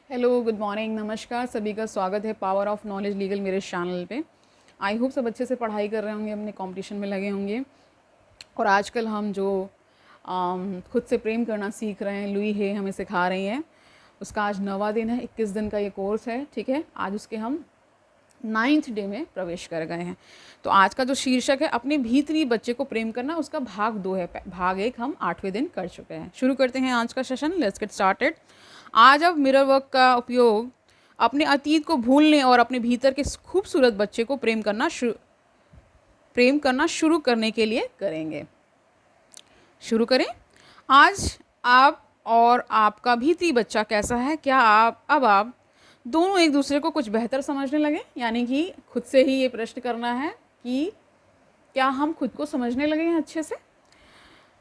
Hello, good morning, नमस्कार। सभी का स्वागत है पावर ऑफ नॉलेज लीगल मेरे चैनल पे। आई होप सब अच्छे से पढ़ाई कर रहे होंगे, अपने कंपटीशन में लगे होंगे। और आजकल हम जो खुद से प्रेम करना सीख रहे हैं, लुई है हमें सिखा रही हैं, उसका आज 9वां दिन है। 21 दिन का ये कोर्स है, ठीक है। आज उसके हम 9th डे में प्रवेश कर गए हैं। तो आज का जो शीर्षक है अपने भीतरी बच्चे को प्रेम करना, उसका भाग 2 है। भाग 1 हम 8वें दिन कर चुके हैं। शुरू करते हैं आज का सेशन। Let's get started. आज अब मिरर वर्क का उपयोग अपने अतीत को भूलने और अपने भीतर के खूबसूरत बच्चे को प्रेम करना शुरू करने के लिए करेंगे। शुरू करें। आज आप और आपका भीतरी बच्चा कैसा है? क्या आप दोनों एक दूसरे को कुछ बेहतर समझने लगे? यानी कि खुद से ही ये प्रश्न करना है कि क्या हम खुद को समझने लगे हैं अच्छे से?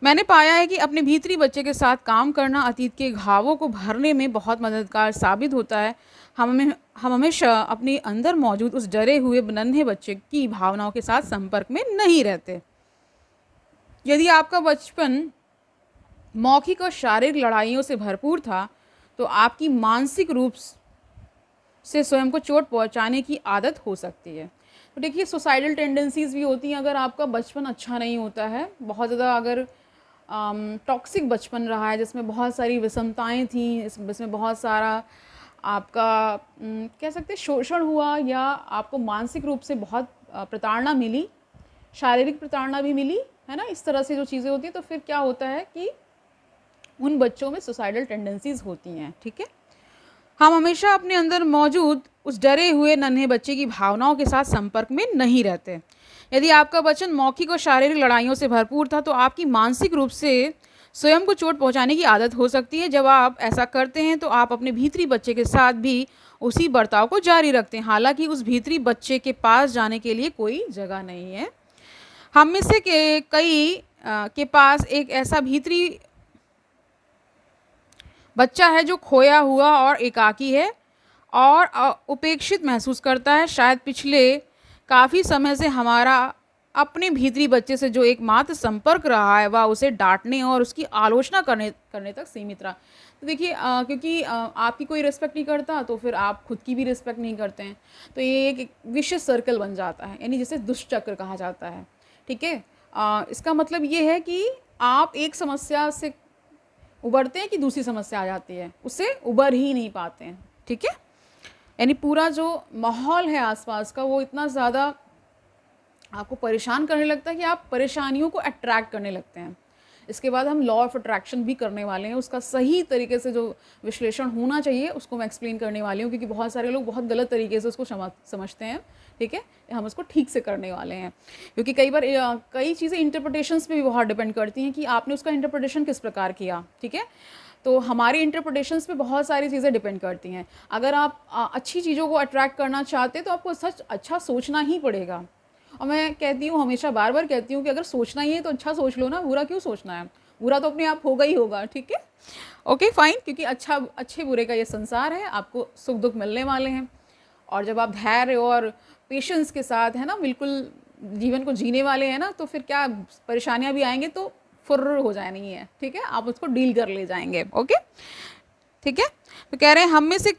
मैंने पाया है कि अपने भीतरी बच्चे के साथ काम करना अतीत के घावों को भरने में बहुत मददगार साबित होता है। हम हमेशा अपने अंदर मौजूद उस डरे हुए नन्हे बच्चे की भावनाओं के साथ संपर्क में नहीं रहते। यदि आपका बचपन मौखिक और शारीरिक लड़ाइयों से भरपूर था, तो आपकी मानसिक रूप से स्वयं को चोट पहुंचाने की आदत हो सकती है। तो देखिए, सुसाइडल टेंडेंसीज़ भी होती हैं अगर आपका बचपन अच्छा नहीं होता है। बहुत ज़्यादा अगर टॉक्सिक बचपन रहा है, जिसमें बहुत सारी विषमताएँ थीं, इसमें बहुत सारा आपका कह सकते हैं शोषण हुआ, या आपको मानसिक रूप से बहुत प्रताड़ना मिली, शारीरिक प्रताड़ना भी मिली, है ना। इस तरह से जो चीज़ें होती हैं, तो फिर क्या होता है कि उन बच्चों में सुसाइडल टेंडेंसीज़ होती हैं, ठीक है। हम हमेशा अपने अंदर मौजूद उस डरे हुए नन्हे बच्चे की भावनाओं के साथ संपर्क में नहीं रहते। यदि आपका बचपन मौखिक और शारीरिक लड़ाइयों से भरपूर था, तो आपकी मानसिक रूप से स्वयं को चोट पहुंचाने की आदत हो सकती है। जब आप ऐसा करते हैं, तो आप अपने भीतरी बच्चे के साथ भी उसी बर्ताव को जारी रखते हैं, हालांकि उस भीतरी बच्चे के पास जाने के लिए कोई जगह नहीं है। हम में से कई के पास एक ऐसा भीतरी बच्चा है जो खोया हुआ और एकाकी है और उपेक्षित महसूस करता है। शायद पिछले काफ़ी समय से हमारा अपने भीतरी बच्चे से जो एकमात्र संपर्क रहा है, वह उसे डांटने और उसकी आलोचना करने तक सीमित रहा। तो देखिए, क्योंकि आपकी कोई रिस्पेक्ट नहीं करता, तो फिर आप खुद की भी रिस्पेक्ट नहीं करते हैं। तो ये एक विशिष्ट सर्कल बन जाता है, यानी जिसे दुष्चक्र कहा जाता है, ठीक है। इसका मतलब ये है कि आप एक समस्या से उबरते हैं कि दूसरी समस्या आ जाती है, उससे उबर ही नहीं पाते हैं, ठीक है। यानी पूरा जो माहौल है आसपास का, वो इतना ज़्यादा आपको परेशान करने लगता है कि आप परेशानियों को अट्रैक्ट करने लगते हैं। इसके बाद हम लॉ ऑफ अट्रैक्शन भी करने वाले हैं। उसका सही तरीके से जो विश्लेषण होना चाहिए, उसको मैं एक्सप्लेन करने वाली हूँ, क्योंकि बहुत सारे लोग बहुत गलत तरीके से उसको समझते हैं, ठीक है। हम उसको ठीक से करने वाले हैं, क्योंकि कई बार कई चीज़ें इंटरप्रिटेशंस पे भी बहुत डिपेंड करती हैं कि आपने उसका इंटरप्रिटेशन किस प्रकार किया, ठीक है। तो हमारी इंटरप्रिटेशंस पे बहुत सारी चीज़ें डिपेंड करती हैं। अगर आप अच्छी चीज़ों को अट्रैक्ट करना चाहते हैं, तो आपको सच अच्छा सोचना ही पड़ेगा। और मैं कहती हूँ, हमेशा बार बार कहती हूँ कि अगर सोचना ही है तो अच्छा सोच लो ना, बुरा क्यों सोचना है? बुरा तो अपने आप होगा ही होगा, ठीक है। ओके फाइन, क्योंकि अच्छे बुरे का ये संसार है, आपको सुख दुख मिलने वाले हैं। और जब आप धैर्य और पेशेंस के साथ, है ना, बिल्कुल जीवन को जीने वाले हैं ना, तो फिर क्या परेशानियां भी आएंगे तो फुर्र हो जानी है, ठीक है। आप उसको डील कर ले जाएंगे, ओके, ठीक है। तो कह रहे हैं हम में से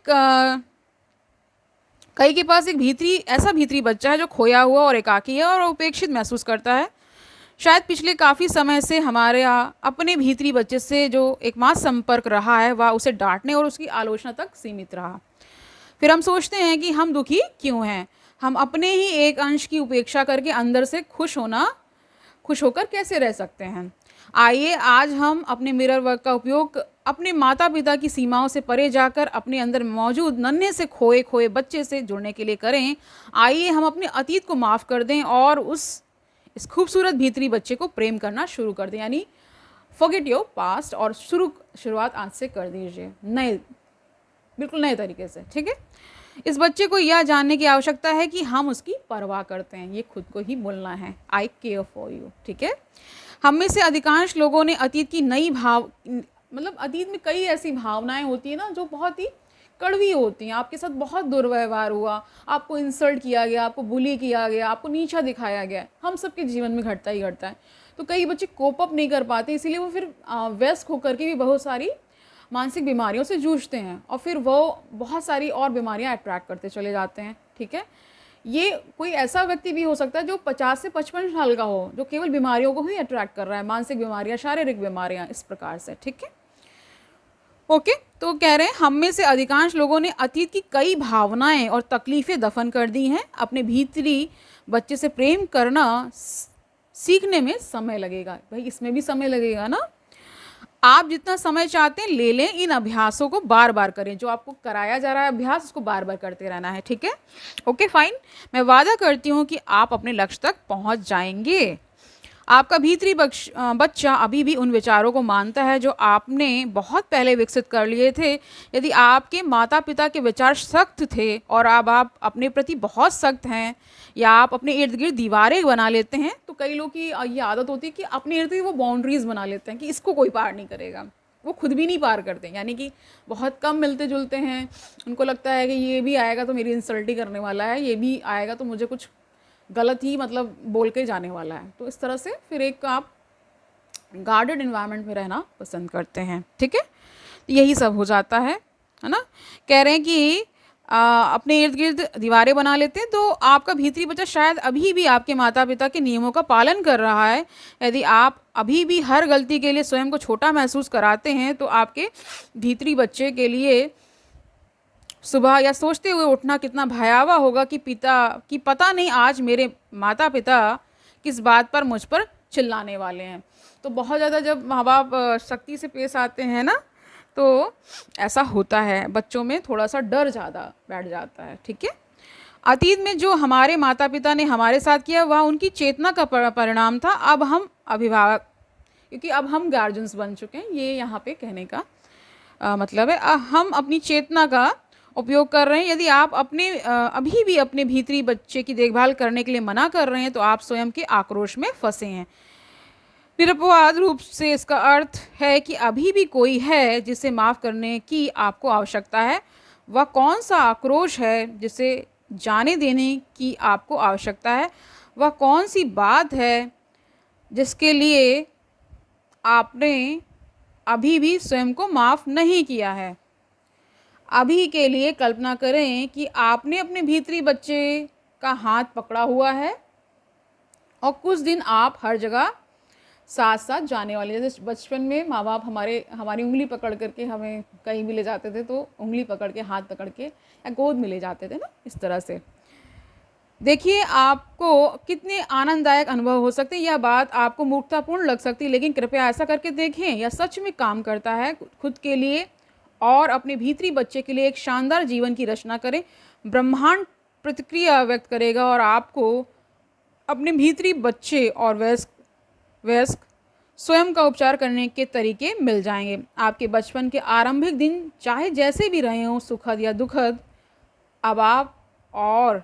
कई के पास एक ऐसा भीतरी बच्चा है जो खोया हुआ और एकाकी है और उपेक्षित महसूस करता है। शायद पिछले काफ़ी समय से हमारे यहाँ अपने भीतरी बच्चे से जो एकमात्र संपर्क रहा है, वह उसे डांटने और उसकी आलोचना तक सीमित रहा। फिर हम सोचते हैं कि हम दुखी क्यों हैं। हम अपने ही एक अंश की उपेक्षा करके अंदर से खुश होकर कैसे रह सकते हैं। आइए आज हम अपने मिरर वर्क का उपयोग अपने माता पिता की सीमाओं से परे जाकर अपने अंदर मौजूद नन्हे से खोए खोए बच्चे से जुड़ने के लिए करें। आइए हम अपने अतीत को माफ़ कर दें और इस खूबसूरत भीतरी बच्चे को प्रेम करना शुरू कर दें। यानी फॉरगेट योर पास्ट और शुरुआत आज से कर दीजिए, बिल्कुल नए तरीके से, ठीक है। इस बच्चे को यह जानने की आवश्यकता है कि हम उसकी परवाह करते हैं। ये खुद को ही बोलना है, आई केयर फॉर यू, ठीक है। हम में से अधिकांश लोगों ने अतीत की मतलब अतीत में कई ऐसी भावनाएं होती है ना, जो बहुत ही कड़वी होती हैं। आपके साथ बहुत दुर्व्यवहार हुआ, आपको इंसल्ट किया गया, आपको बुली किया गया, आपको नीचा दिखाया गया। हम सबके जीवन में घटता ही घटता है। तो कई बच्चे कोप अप नहीं कर पाते, इसीलिए वो फिर व्यस्त होकर के भी बहुत सारी मानसिक बीमारियों से जूझते हैं और फिर वो बहुत सारी और बीमारियां अट्रैक्ट करते चले जाते हैं। ठीक है, ये कोई ऐसा व्यक्ति भी हो सकता है जो 50 से 55 साल का हो, जो केवल बीमारियों को ही अट्रैक्ट कर रहा है, मानसिक बीमारियां, शारीरिक बीमारियां, इस प्रकार से। ठीक है, ओके। तो कह रहे हैं हम में से अधिकांश लोगों ने अतीत की कई भावनाएं और तकलीफ़ें दफन कर दी हैं। अपने भीतरी बच्चे से प्रेम करना सीखने में समय लगेगा। भाई इसमें भी समय लगेगा ना। आप जितना समय चाहते हैं ले लें, इन अभ्यासों को बार बार करें। जो आपको कराया जा रहा है अभ्यास, उसको बार बार करते रहना है। ठीक है, ओके फाइन। मैं वादा करती हूँ कि आप अपने लक्ष्य तक पहुँच जाएंगे। आपका भीतरी बच्चा अभी भी उन विचारों को मानता है जो आपने बहुत पहले विकसित कर लिए थे। यदि आपके माता पिता के विचार सख्त थे और अब आप अपने प्रति बहुत सख्त हैं, या आप अपने इर्द गिर्द दीवारें बना लेते हैं, तो कई लोग की ये आदत होती है कि अपने इर्द गिर्द वो बाउंड्रीज़ बना लेते हैं कि इसको कोई पार नहीं करेगा। वो खुद भी नहीं पार करते, यानी कि बहुत कम मिलते जुलते हैं। उनको लगता है कि ये भी आएगा तो मेरी इंसल्ट ही करने वाला है, ये भी आएगा तो मुझे कुछ गलत ही मतलब बोल के जाने वाला है। तो इस तरह से फिर एक आप गार्डेड इन्वायरमेंट में रहना पसंद करते हैं। ठीक है, यही सब हो जाता है ना। कह रहे हैं कि अपने इर्द गिर्द दीवारें बना लेते हैं। तो आपका भीतरी बच्चा शायद अभी भी आपके माता पिता के नियमों का पालन कर रहा है। यदि आप अभी भी हर गलती के लिए स्वयं को छोटा महसूस कराते हैं, तो आपके भीतरी बच्चे के लिए सुबह या सोचते हुए उठना कितना भयावह होगा कि पता नहीं आज मेरे माता पिता किस बात पर मुझ पर चिल्लाने वाले हैं। तो बहुत ज़्यादा जब माँ बाप सख्ती से पेश आते हैं ना, तो ऐसा होता है, बच्चों में थोड़ा सा डर ज़्यादा बैठ जाता है। ठीक है, अतीत में जो हमारे माता पिता ने हमारे साथ किया वह उनकी चेतना का परिणाम था। अब हम अभिभावक, क्योंकि अब हम गार्जियंस बन चुके हैं, ये यहाँ पे कहने का मतलब है। हम अपनी चेतना का उपयोग कर रहे हैं। यदि आप अभी भी अपने भीतरी बच्चे की देखभाल करने के लिए मना कर रहे हैं, तो आप स्वयं के आक्रोश में फंसे हैं। निरपवाद रूप से इसका अर्थ है कि अभी भी कोई है जिसे माफ़ करने की आपको आवश्यकता है। वह कौन सा आक्रोश है जिसे जाने देने की आपको आवश्यकता है? वह कौन सी बात है जिसके लिए आपने अभी भी स्वयं को माफ़ नहीं किया है? अभी के लिए कल्पना करें कि आपने अपने भीतरी बच्चे का हाथ पकड़ा हुआ है और कुछ दिन आप हर जगह साथ साथ जाने वाले, जैसे बचपन में माँ बाप हमारी उंगली पकड़ करके हमें कहीं भी ले जाते थे, तो उंगली पकड़ के, हाथ पकड़ के, या गोद में ले जाते थे ना, इस तरह से। देखिए आपको कितने आनंददायक अनुभव हो सकते हैं। यह बात आपको मूर्खतापूर्ण लग सकती है, लेकिन कृपया ऐसा करके देखें, यह सच में काम करता है। खुद के लिए और अपने भीतरी बच्चे के लिए एक शानदार जीवन की रचना करें। ब्रह्मांड प्रतिक्रिया व्यक्त करेगा और आपको अपने भीतरी बच्चे और वयस्क स्वयं का उपचार करने के तरीके मिल जाएंगे। आपके बचपन के आरंभिक दिन चाहे जैसे भी रहे हों, सुखद या दुखद, अब आप और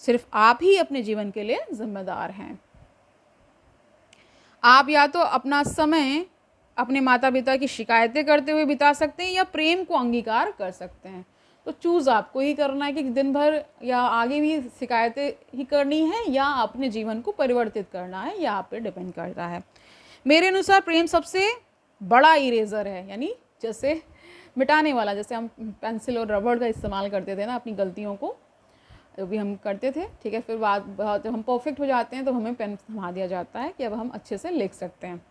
सिर्फ आप ही अपने जीवन के लिए जिम्मेदार हैं। आप या तो अपना समय अपने माता पिता की शिकायतें करते हुए बिता सकते हैं, या प्रेम को अंगीकार कर सकते हैं। तो चूज़ आपको ही करना है कि दिन भर या आगे भी शिकायतें ही करनी है, या अपने जीवन को परिवर्तित करना है, या आप पे डिपेंड करता है। मेरे अनुसार प्रेम सबसे बड़ा इरेज़र है, यानी जैसे मिटाने वाला, जैसे हम पेंसिल और रबड़ का इस्तेमाल करते थे ना अपनी गलतियों को, जो भी हम करते थे। ठीक है, फिर जब हम परफेक्ट हो जाते हैं तो हमें पेन थमा दिया जाता है कि अब हम अच्छे से लिख सकते हैं।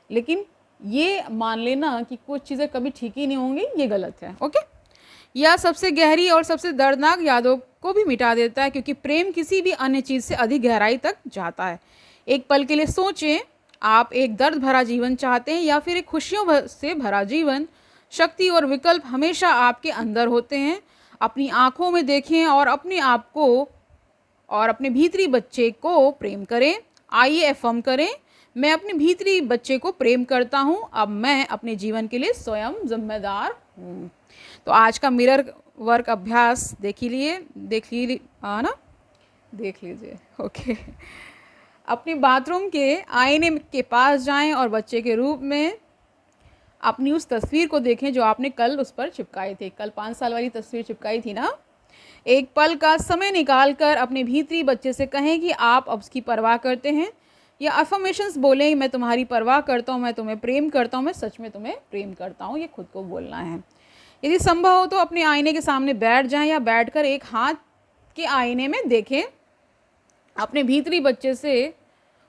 लेकिन ये मान लेना कि कुछ चीज़ें कभी ठीक ही नहीं होंगी, ये गलत है। ओके, यह सबसे गहरी और सबसे दर्दनाक यादों को भी मिटा देता है, क्योंकि प्रेम किसी भी अन्य चीज़ से अधिक गहराई तक जाता है। एक पल के लिए सोचें, आप एक दर्द भरा जीवन चाहते हैं या फिर एक खुशियों से भरा जीवन? शक्ति और विकल्प हमेशा आपके अंदर होते हैं। अपनी आँखों में देखें और अपने आप को और अपने भीतरी बच्चे को प्रेम करें। आइए एफर्म करें, मैं अपने भीतरी बच्चे को प्रेम करता हूँ, अब मैं अपने जीवन के लिए स्वयं जिम्मेदार हूँ। तो आज का मिरर वर्क अभ्यास देख लीजिए ओके। अपने बाथरूम के आईने के पास जाएं और बच्चे के रूप में अपनी उस तस्वीर को देखें जो आपने कल उस पर चिपकाई थी। कल 5 साल वाली तस्वीर चिपकाई थी ना। एक पल का समय निकालकर अपने भीतरी बच्चे से कहें कि आप अब उसकी परवाह करते हैं। या अफर्मेशंस बोलें, मैं तुम्हारी परवाह करता हूँ, मैं तुम्हें प्रेम करता हूँ, मैं सच में तुम्हें प्रेम करता हूँ, ये खुद को बोलना है। यदि संभव हो तो अपने आईने के सामने बैठ जाएं या बैठकर एक हाथ के आईने में देखें। अपने भीतरी बच्चे से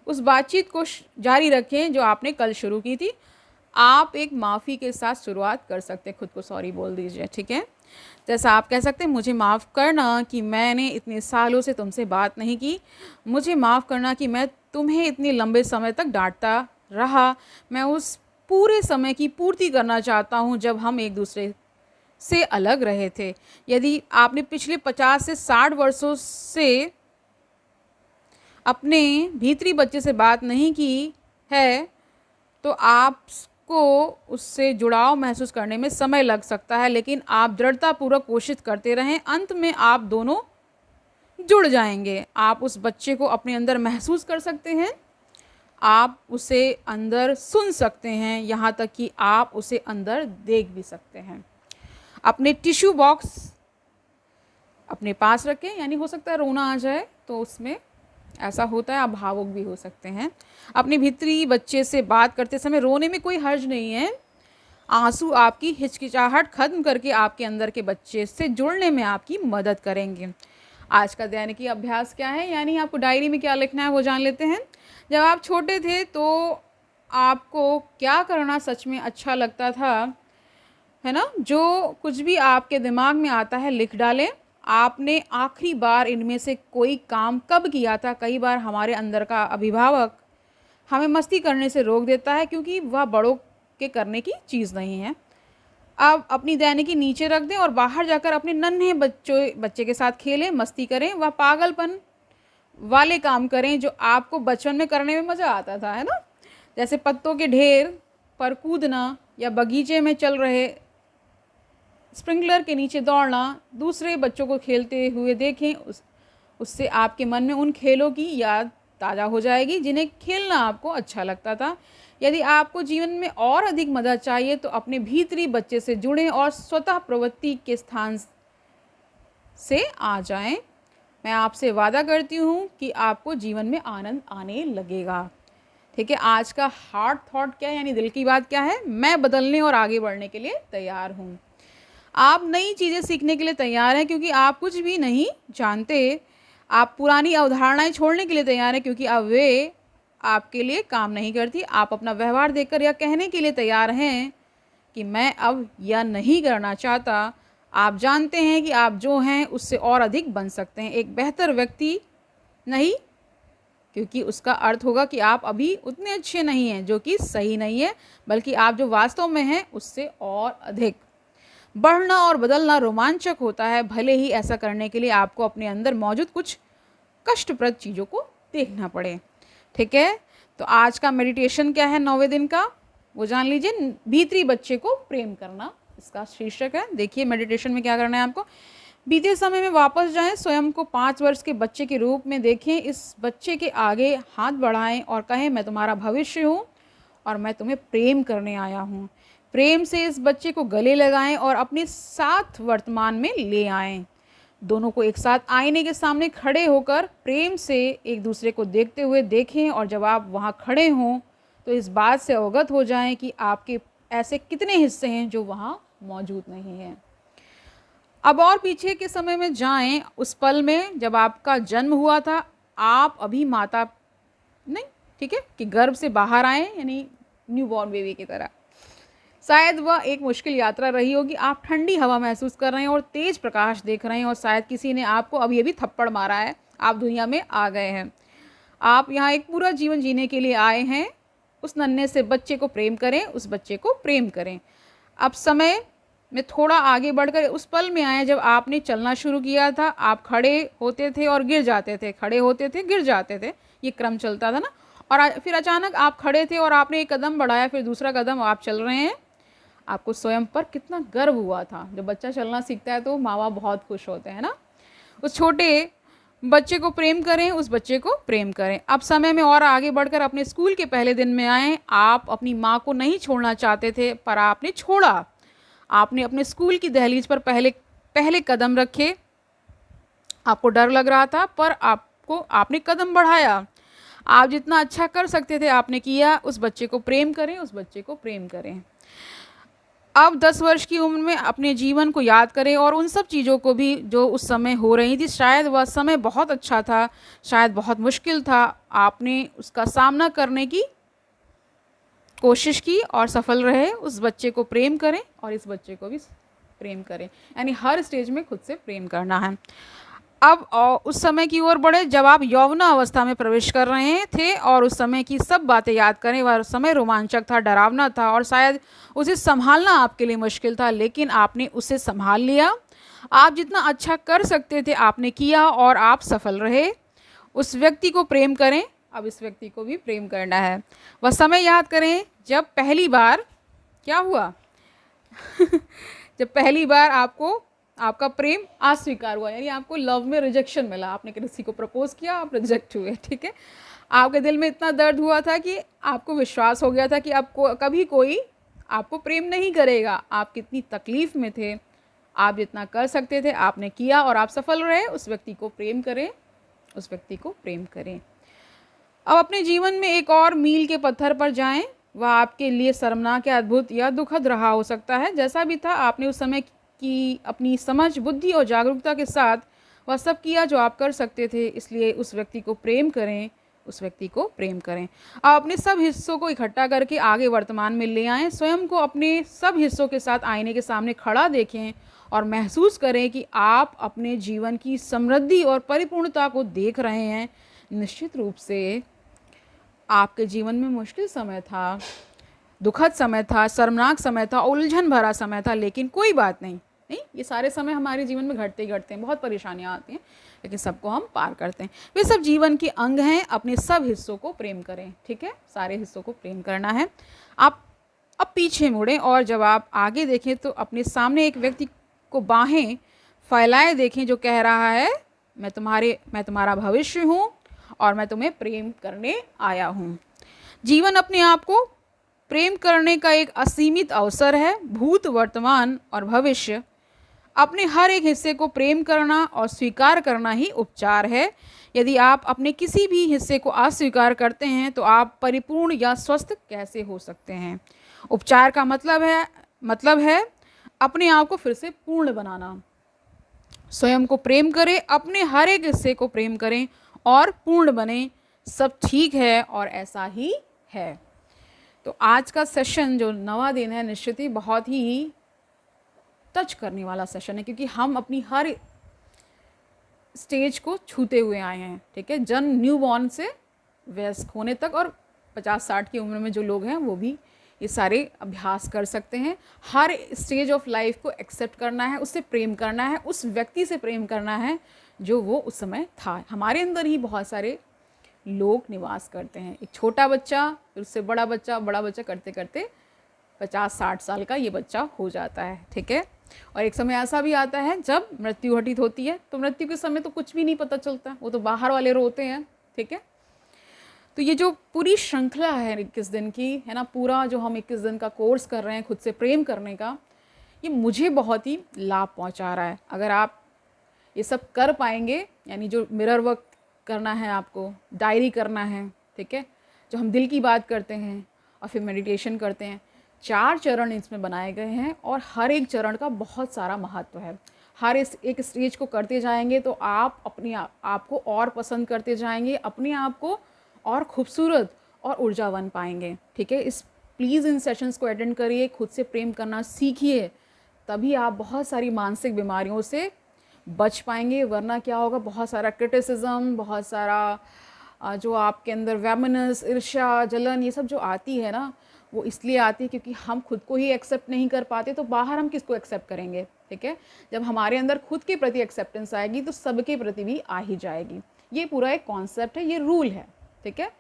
उस बातचीत को जारी रखें जो आपने कल शुरू की थी। आप एक माफ़ी के साथ शुरुआत कर सकते हैं, खुद को सॉरी बोल दीजिए, ठीक है। जैसा आप कह सकते हैं, मुझे माफ़ करना कि मैंने इतने सालों से तुमसे बात नहीं की, मुझे माफ़ करना कि मैं तुम्हें इतने लंबे समय तक डांटता रहा, मैं उस पूरे समय की पूर्ति करना चाहता हूँ जब हम एक दूसरे से अलग रहे थे। यदि आपने पिछले 50 से 60 वर्षों से अपने भीतरी बच्चे से बात नहीं की है तो आपको उससे जुड़ाव महसूस करने में समय लग सकता है, लेकिन आप दृढ़तापूर्वक कोशिश करते रहें, अंत में आप दोनों जुड़ जाएंगे। आप उस बच्चे को अपने अंदर महसूस कर सकते हैं, आप उसे अंदर सुन सकते हैं, यहाँ तक कि आप उसे अंदर देख भी सकते हैं। अपने टिश्यू बॉक्स अपने पास रखें, यानी हो सकता है रोना आ जाए तो उसमें ऐसा होता है, आप भावुक भी हो सकते हैं। अपने भीतरी बच्चे से बात करते समय रोने में कोई हर्ज नहीं है। आंसू आपकी हिचकिचाहट खत्म करके आपके अंदर के बच्चे से जुड़ने में आपकी मदद करेंगे। आज का दैनिकी अभ्यास क्या है, यानी आपको डायरी में क्या लिखना है वो जान लेते हैं। जब आप छोटे थे तो आपको क्या करना सच में अच्छा लगता था, है ना। जो कुछ भी आपके दिमाग में आता है लिख डालें। आपने आखिरी बार इनमें से कोई काम कब किया था। कई बार हमारे अंदर का अभिभावक हमें मस्ती करने से रोक देता है क्योंकि वह बड़ों के करने की चीज़ नहीं है। अब अपनी दैनिकी नीचे रख दें और बाहर जाकर अपने नन्हे बच्चे के साथ खेलें, मस्ती करें, वह पागलपन वाले काम करें जो आपको बचपन में करने में मज़ा आता था, है ना। जैसे पत्तों के ढेर पर कूदना या बगीचे में चल रहे स्प्रिंकलर के नीचे दौड़ना, दूसरे बच्चों को खेलते हुए देखें, उससे आपके मन में उन खेलों की याद ताज़ा हो जाएगी जिन्हें खेलना आपको अच्छा लगता था। यदि आपको जीवन में और अधिक मदद चाहिए तो अपने भीतरी बच्चे से जुड़ें और स्वतः प्रवृत्ति के स्थान से आ जाएं। मैं आपसे वादा करती हूँ कि आपको जीवन में आनंद आने लगेगा। ठीक है, आज का हार्ट थॉट क्या है, यानी दिल की बात क्या है, मैं बदलने और आगे बढ़ने के लिए तैयार हूँ। आप नई चीज़ें सीखने के लिए तैयार हैं क्योंकि आप कुछ भी नहीं जानते। आप पुरानी अवधारणाएं छोड़ने के लिए तैयार हैं क्योंकि अब वे आपके लिए काम नहीं करती। आप अपना व्यवहार देखकर यह कहने के लिए तैयार हैं कि मैं अब यह नहीं करना चाहता। आप जानते हैं कि आप जो हैं उससे और अधिक बन सकते हैं, एक बेहतर व्यक्ति नहीं, क्योंकि उसका अर्थ होगा कि आप अभी उतने अच्छे नहीं हैं, जो कि सही नहीं है, बल्कि आप जो वास्तव में हैं उससे और अधिक। बढ़ना और बदलना रोमांचक होता है, भले ही ऐसा करने के लिए आपको अपने अंदर मौजूद कुछ कष्टप्रद चीज़ों को देखना पड़े। ठीक है, तो आज का मेडिटेशन क्या है 9वें दिन का, वो जान लीजिए। भीतरी बच्चे को प्रेम करना इसका शीर्षक है। देखिए मेडिटेशन में क्या करना है आपको। बीते समय में वापस जाएं, स्वयं को 5 वर्ष के बच्चे के रूप में देखें। इस बच्चे के आगे हाथ बढ़ाएं और कहें, मैं तुम्हारा भविष्य हूँ और मैं तुम्हें प्रेम करने आया हूँ। प्रेम से इस बच्चे को गले लगाएं और अपने साथ वर्तमान में ले आएं। दोनों को एक साथ आईने के सामने खड़े होकर प्रेम से एक दूसरे को देखते हुए देखें और जब आप वहाँ खड़े हों तो इस बात से अवगत हो जाएं कि आपके ऐसे कितने हिस्से हैं जो वहाँ मौजूद नहीं हैं। अब और पीछे के समय में जाएं, उस पल में जब आपका जन्म हुआ था। आप अभी माता नहीं, ठीक है, कि गर्भ से बाहर आए, यानी न्यू बॉर्न बेबी की तरह। शायद वह एक मुश्किल यात्रा रही होगी। आप ठंडी हवा महसूस कर रहे हैं और तेज प्रकाश देख रहे हैं और शायद किसी ने आपको अभी अभी थप्पड़ मारा है, आप दुनिया में आ गए हैं। आप यहाँ एक पूरा जीवन जीने के लिए आए हैं। उस नन्हे से बच्चे को प्रेम करें, उस बच्चे को प्रेम करें। अब समय में थोड़ा आगे बढ़कर उस पल में आए जब आपने चलना शुरू किया था। आप खड़े होते थे और गिर जाते थे, खड़े होते थे, गिर जाते थे, ये क्रम चलता था ना। और फिर अचानक आप खड़े थे और आपने एक कदम बढ़ाया, फिर दूसरा कदम आप चल रहे हैं। आपको स्वयं पर कितना गर्व हुआ था। जब बच्चा चलना सीखता है तो माँ बाप बहुत खुश होते हैं ना। उस छोटे बच्चे को प्रेम करें, उस बच्चे को प्रेम करें। अब समय में और आगे बढ़कर अपने स्कूल के पहले दिन में आए। आप अपनी माँ को नहीं छोड़ना चाहते थे पर आपने छोड़ा। आपने अपने स्कूल की दहलीज पर पहले कदम रखे। आपको डर लग रहा था पर आपने कदम बढ़ाया। आप जितना अच्छा कर सकते थे आपने किया, उस बच्चे को प्रेम करें, उस बच्चे को प्रेम करें। अब 10 वर्ष की उम्र में अपने जीवन को याद करें और उन सब चीज़ों को भी जो उस समय हो रही थी, शायद वह समय बहुत अच्छा था, शायद बहुत मुश्किल था, आपने उसका सामना करने की कोशिश की और सफल रहे। उस बच्चे को प्रेम करें और इस बच्चे को भी प्रेम करें, यानी हर स्टेज में खुद से प्रेम करना है। अब उस समय की ओर बढ़े जब आप यौवना अवस्था में प्रवेश कर रहे थे और उस समय की सब बातें याद करें। वह समय रोमांचक था, डरावना था और शायद उसे संभालना आपके लिए मुश्किल था, लेकिन आपने उसे संभाल लिया। आप जितना अच्छा कर सकते थे आपने किया और आप सफल रहे। उस व्यक्ति को प्रेम करें, अब इस व्यक्ति को भी प्रेम करना है। वह समय याद करें जब पहली बार क्या हुआ जब पहली बार आपको आपका प्रेम अस्वीकार हुआ, यानी आपको लव में रिजेक्शन मिला। आपने किसी को प्रपोज किया, आप रिजेक्ट हुए, ठीक है। आपके दिल में इतना दर्द हुआ था कि आपको विश्वास हो गया था कि आपको कभी कोई आपको प्रेम नहीं करेगा। आप कितनी तकलीफ़ में थे, आप जितना कर सकते थे आपने किया और आप सफल रहे। उस व्यक्ति को प्रेम करें, उस व्यक्ति को प्रेम करें। अब अपने जीवन में एक और मील के पत्थर पर जाएं। वह आपके लिए शर्मनाक या अद्भुत या दुखद रहा हो सकता है। जैसा भी था, आपने उस समय की अपनी समझ, बुद्धि और जागरूकता के साथ वह सब किया जो आप कर सकते थे। इसलिए उस व्यक्ति को प्रेम करें, उस व्यक्ति को प्रेम करें। आप अपने सब हिस्सों को इकट्ठा करके आगे वर्तमान में ले आएँ। स्वयं को अपने सब हिस्सों के साथ आईने के सामने खड़ा देखें और महसूस करें कि आप अपने जीवन की समृद्धि और परिपूर्णता को देख रहे हैं। निश्चित रूप से आपके जीवन में मुश्किल समय था, दुखद समय था, शर्मनाक समय था, उलझन भरा समय था, लेकिन कोई बात नहीं। ये सारे समय हमारे जीवन में घटते ही घटते हैं, बहुत परेशानियां आती हैं, लेकिन सबको हम पार करते हैं। वे सब जीवन के अंग हैं। अपने सब हिस्सों को प्रेम करें, ठीक है, सारे हिस्सों को प्रेम करना है। आप अब पीछे मुड़ें और जब आप आगे देखें तो अपने सामने एक व्यक्ति को बाहें फैलाए देखें जो कह रहा है, मैं तुम्हारा भविष्य हूँ और मैं तुम्हें प्रेम करने आया हूँ। जीवन अपने आप को प्रेम करने का एक असीमित अवसर है। भूत, वर्तमान और भविष्य, अपने हर एक हिस्से को प्रेम करना और स्वीकार करना ही उपचार है। यदि आप अपने किसी भी हिस्से को अस्वीकार करते हैं तो आप परिपूर्ण या स्वस्थ कैसे हो सकते हैं। उपचार का मतलब है अपने आप को फिर से पूर्ण बनाना। स्वयं को प्रेम करें, अपने हर एक हिस्से को प्रेम करें और पूर्ण बने। सब ठीक है और ऐसा ही है। तो आज का सेशन जो नवा दिन है, निश्चित ही बहुत ही टच करने वाला सेशन है, क्योंकि हम अपनी हर स्टेज को छूते हुए आए हैं, ठीक है। न्यू बॉर्न से वयस्क होने तक और 50-60 की उम्र में जो लोग हैं वो भी ये सारे अभ्यास कर सकते हैं। हर स्टेज ऑफ लाइफ को एक्सेप्ट करना है, उससे प्रेम करना है, उस व्यक्ति से प्रेम करना है जो वो उस समय था। हमारे अंदर ही बहुत सारे लोग निवास करते हैं। एक छोटा बच्चा, फिर उससे बड़ा बच्चा करते करते 50-60 साल का ये बच्चा हो जाता है, ठीक है। और एक समय ऐसा भी आता है जब मृत्यु घटित होती है, तो मृत्यु के समय तो कुछ भी नहीं पता चलता, वो तो बाहर वाले रोते हैं, ठीक है। तो ये जो पूरी श्रृंखला है 21 दिन की, है ना, पूरा जो हम 21 दिन का कोर्स कर रहे हैं खुद से प्रेम करने का, ये मुझे बहुत ही लाभ पहुंचा रहा है। अगर आप ये सब कर पाएंगे, यानी जो मिरर वर्क करना है, आपको डायरी करना है, ठीक है, जो हम दिल की बात करते हैं और फिर मेडिटेशन करते हैं, 4 चरण इसमें बनाए गए हैं और हर एक चरण का बहुत सारा महत्व है। हर एक स्टेज को करते जाएंगे तो आप अपने आप को और पसंद करते जाएंगे, अपने आप को और खूबसूरत और ऊर्जावान पाएंगे, ठीक है। प्लीज़ इन सेशंस को अटेंड करिए, खुद से प्रेम करना सीखिए, तभी आप बहुत सारी मानसिक बीमारियों से बच पाएंगे। वरना क्या होगा, बहुत सारा क्रिटिसिज्म, बहुत सारा जो आपके अंदर वैमनस, ईर्ष्या, जलन, ये सब जो आती है ना, वो इसलिए आती है क्योंकि हम खुद को ही एक्सेप्ट नहीं कर पाते, तो बाहर हम किसको एक्सेप्ट करेंगे, ठीक है। जब हमारे अंदर खुद के प्रति एक्सेप्टेंस आएगी तो सबके प्रति भी आ ही जाएगी। ये पूरा एक कॉन्सेप्ट है, ये रूल है, ठीक है।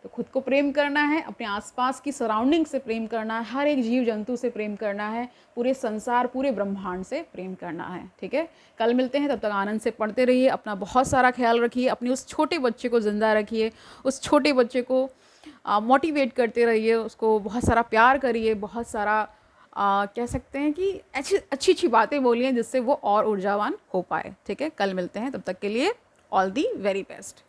तो खुद को प्रेम करना है, अपने आसपास की सराउंडिंग से प्रेम करना है, हर एक जीव जंतु से प्रेम करना है, पूरे संसार, पूरे ब्रह्मांड से प्रेम करना है, ठीक है। कल मिलते हैं, तब तक आनंद से पढ़ते रहिए, अपना बहुत सारा ख्याल रखिए, अपने उस छोटे बच्चे को ज़िंदा रखिए, उस छोटे बच्चे को मोटिवेट करते रहिए, उसको बहुत सारा प्यार करिए, बहुत सारा कह सकते हैं कि अच्छी अच्छी बातें बोलिए जिससे वो और ऊर्जावान हो पाए, ठीक है। कल मिलते हैं, तब तक के लिए ऑल दी वेरी बेस्ट।